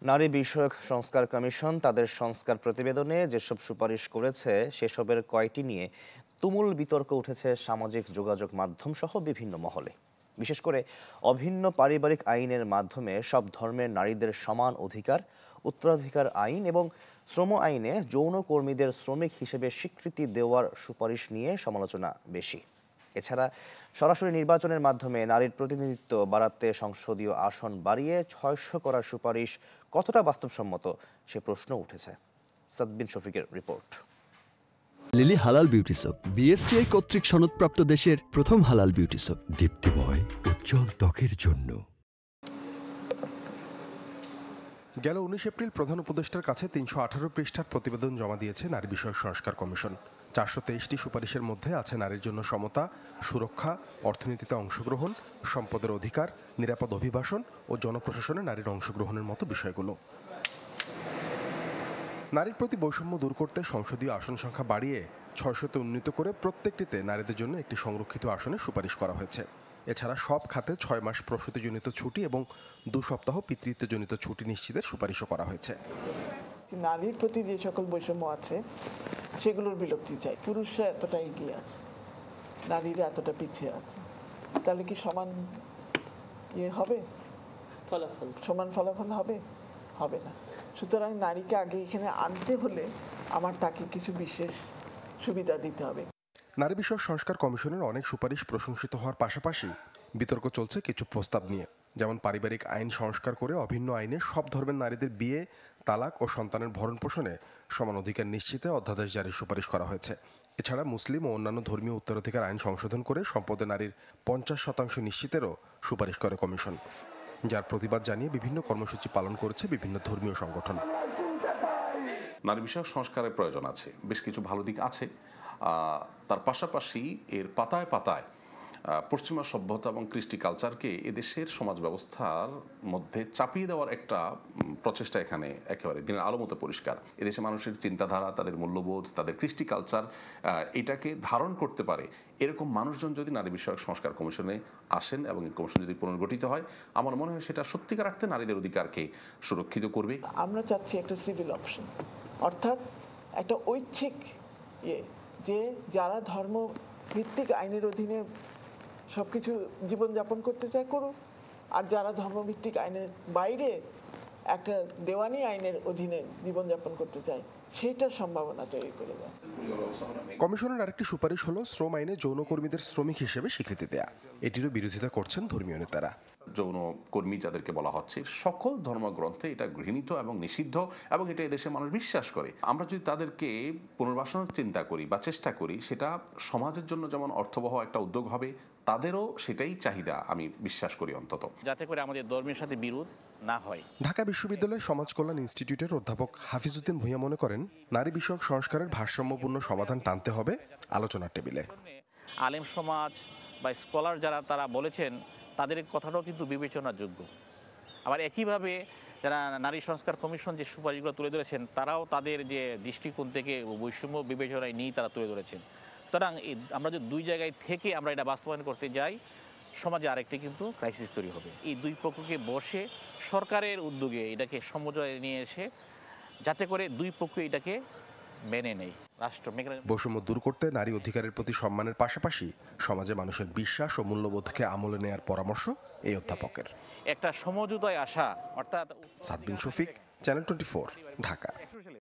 নারী বিষয়ক সংস্কার কমিশন তাদের সংস্কার প্রতিবেদনে যেসব সুপারিশ করেছে সেসবের কয়টি নিয়ে তুমুল বিতর্ক উঠেছে সামাজিক যোগাযোগ মাধ্যম সহ বিভিন্ন মহলে। বিশেষ করে অভিন্ন পারিবারিক আইনের মাধ্যমে সব ধর্মের নারীদের সমান অধিকার, উত্তরাধিকার আইন এবং শ্রম আইনে যৌন কর্মীদের শ্রমিক হিসেবে স্বীকৃতি দেওয়ার সুপারিশ নিয়ে সমালোচনা বেশি। এছাড়া সরাসরি নির্বাচনের মাধ্যমে নারীর প্রতিনিধিত্ব বাড়াতে সংসদীয় আসন বাড়িয়ে ৬০০ করার সুপারিশ কতটা বাস্তবসম্মত সে প্রশ্ন উঠেছে। সাদবিন শফিকের রিপোর্ট। লিলি হালাল বিউটি সোপ, বিএসটিআই কর্তৃক সনদপ্রাপ্ত দেশের প্রথম হালাল বিউটি সোপ। দীপ্তিময় উজ্জ্বল ত্বকের জন্য। গেল ১৯ এপ্রিল প্রধান উপদেষ্টার কাছে ৩১৮ পৃষ্ঠার প্রতিবেদন জমা দিয়েছে নারী বিষয়ক সংস্কার কমিশন। ৪২৩টি সুপারিশের মধ্যে আছে নারীর জন্য সমতা, সুরক্ষা, অর্থনীতিতে অংশগ্রহণ, সম্পদের অধিকার, নিরাপদ অভিবাসন ও জনপ্রশাসনে নারীর অংশগ্রহণের মতো বিষয়গুলো। নারীর প্রতি বৈষম্য দূর করতে সংসদীয় আসন সংখ্যা বাড়িয়ে ৬০০তে উন্নীত করে প্রত্যেকটিতে নারীদের জন্য একটি সংরক্ষিত আসনে সুপারিশ করা হয়েছে। এছাড়া সব খাতে ৬ মাস প্রসূতিজনিত ছুটি এবং ২ সপ্তাহ পিতৃত্বজনিত ছুটি নিশ্চিতের সুপারিশও করা হয়েছে। নারীর প্রতি যে সকল বৈষম্য আছে সেগুলোর বিলুপ্তি চাই। পুরুষরা এতটা এগিয়ে আছে, নারীরা এতটা পিছিয়ে আছে, তাহলে কি সমান হবে ফলাফল? সমান ফলাফল হবে? হবে না। সুতরাং নারীকে আগে এখানে আনতে হলে আমার তাকে কিছু বিশেষ সুবিধা দিতে হবে। নারী বিষয়ক সংস্কার কমিশনের অনেক সুপারিশ প্রশংসিত হওয়ার পাশাপাশি বিতর্ক চলছে কিছু প্রস্তাব নিয়ে। যেমন পারিবারিক আইন সংস্কার করে অভিন্ন আইনে সব ধর্মের নারীদের বিয়ে, তালাক ও সন্তানের ভরণ পোষণে সমান অধিকার নিশ্চিতে অধ্যাদেশ জারির সুপারিশ করা হয়েছে। এছাড়া মুসলিম ও অন্যান্য ধর্মীয় উত্তরাধিকার আইন সংশোধন করে সম্পদে নারীর ৫০% নিশ্চিতেরও সুপারিশ করে কমিশন, যার প্রতিবাদ জানিয়ে বিভিন্ন কর্মসূচি পালন করেছে বিভিন্ন ধর্মীয় সংগঠন। নারী বিষয়ক সংস্কারের প্রয়োজন আছে, বেশ কিছু ভালো দিক আছে। তার পাশাপাশি এর পাতায় পাতায় পশ্চিমা সভ্যতা এবং কৃষ্টি কালচারকে এদেশের সমাজ ব্যবস্থার মধ্যে চাপিয়ে দেওয়ার একটা প্রচেষ্টা এখানে একেবারে দিনের আলো মতো পরিষ্কার। এদেশে মানুষের চিন্তাধারা, তাদের মূল্যবোধ, তাদের কৃষ্টি কালচার এটাকে ধারণ করতে পারে এরকম মানুষজন যদি নারী বিষয়ক সংস্কার কমিশনে আসেন এবং এই কমিশন যদি পুনর্গঠিত হয়, আমার মনে হয় সেটা সত্যিকার অর্থে নারীদের অধিকারকে সুরক্ষিত করবে। আমরা চাচ্ছি একটা সিভিল অপশন, অর্থাৎ একটা ঐচ্ছিক যে যারা ধর্ম ভিত্তিক আইনের অধীনে সবকিছু জীবনযাপন করতে চায় করুক, আর যারা ধর্মভিত্তিক আইনের বাইরে একটা দেওয়ানি আইনের অধীনে জীবনযাপন করতে চায় সেইটার সম্ভাবনা তৈরি করে দেয়। কমিশনের আরেকটি সুপারিশ হলো শ্রম আইনে যৌনকর্মীদের শ্রমিক হিসেবে স্বীকৃতি দেয়া। এটিরও বিরোধিতা করছেন ধর্মীয় নেতারা। যৌন কর্মী যাদেরকে বলা হচ্ছে, সকল ধর্মগ্রন্থে এটা গৃহীত এবং নিষিদ্ধ এবং এটা এদেশের মানুষ বিশ্বাস করে। আমরা যদি তাদেরকে পুনর্বাসনের চিন্তা করি বা চেষ্টা করি, সেটা সমাজের জন্য যেমন অর্থবহ একটা উদ্যোগ হবে, তাদেরও সেটাই চাহিদা আমি বিশ্বাস করি, অন্তত যাতে করে আমাদের ধর্মের সাথে বিরোধ না হয়। ঢাকা বিশ্ববিদ্যালয়ের সমাজ কল্যাণ ইনস্টিটিউটের অধ্যাপক হাফিজউদ্দিন ভূঁইয়া মনে করেন, নারী বিষয়ক সংস্কারের ভারসাম্যপূর্ণ সমাধান টানতে হবে আলোচনার টেবিলে। আলেম সমাজ বা স্কলার যারা তারা বলেছেন, তাদের কথাটাও কিন্তু বিবেচনার যোগ্য। আবার একইভাবে যারা নারী সংস্কার কমিশন যে সুপারিশগুলো তুলে ধরেছেন, তারাও তাদের যে দৃষ্টিকোণ থেকে বৈষম্য বিবেচনায় নিয়ে তারা তুলে ধরেছেন। সুতরাং আমরা যদি দুই জায়গায় থেকে আমরা এটা বাস্তবায়ন করতে যাই, সমাজে আরেকটি কিন্তু ক্রাইসিস তৈরি হবে। এই দুই পক্ষকে বসে সরকারের উদ্যোগে এটাকে সমঝোতায় নিয়ে এসে যাতে করে দুই পক্ষ এটাকে মেনে নেয়। বৈষম্য দূর করতে নারী অধিকারের প্রতি সম্মানের পাশাপাশি সমাজে মানুষের বিশ্বাস ও মূল্যবোধকে আমলে নেয়ার পরামর্শ এই অধ্যাপকের। একটা সমঝোতায় আসা, অর্থাৎ সাদবিন শফিক, চ্যানেল 24, ঢাকা।